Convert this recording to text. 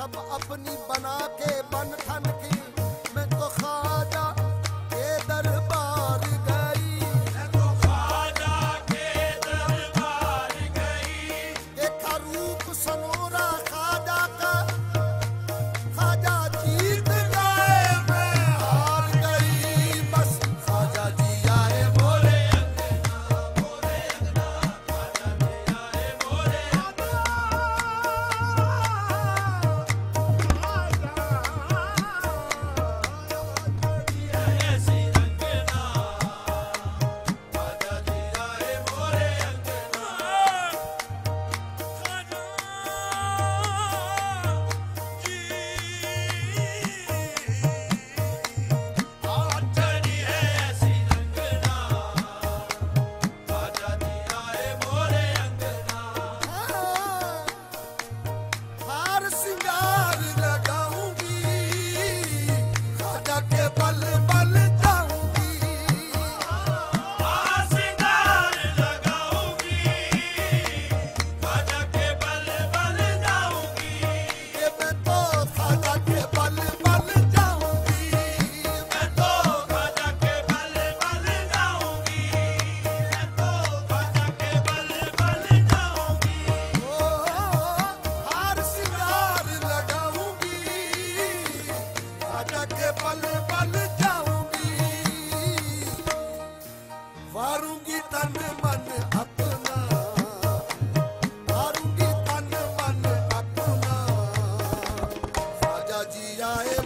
सब अपनी बना के बन ठन की, मैं तो ख्वाजा के दरबार गई, मैं तो ख्वाजा के दरबार गई। देखा रूप सनोरा ख्वाजा का, ख्वाजा जीत गए मैं हार गई। बस ख्वाजा जी आए मोरे अंगना, मोरे अंगना, ख्वाजा जी आए मोरे अंगना। ऐसी रंगना, ख्वाजा जी आए मोरे अंगना। चढ़ी है ऐसी रंगना, ख्वाजा जी आए मोरे अंगना। हार सिंगार लगाऊंगी, ख्वाजा के बल बल जाऊंगी, सिंगार लगाऊंगी, ख्वाजा के बल बल जाऊंगी। ये मैं तो ख्वाजा के बल बल जाऊंगी, मैं तो ख्वाजा के बल बल जाऊंगी, मैं तो ख्वाजा के बल बल जाऊंगी। ओ हार सिंगार लगाऊंगी, ख्वाजा के बल बल जाऊंगी, वारूंगी तन मन अपना, वारूंगी तन मन अपना, ख्वाजा जी आए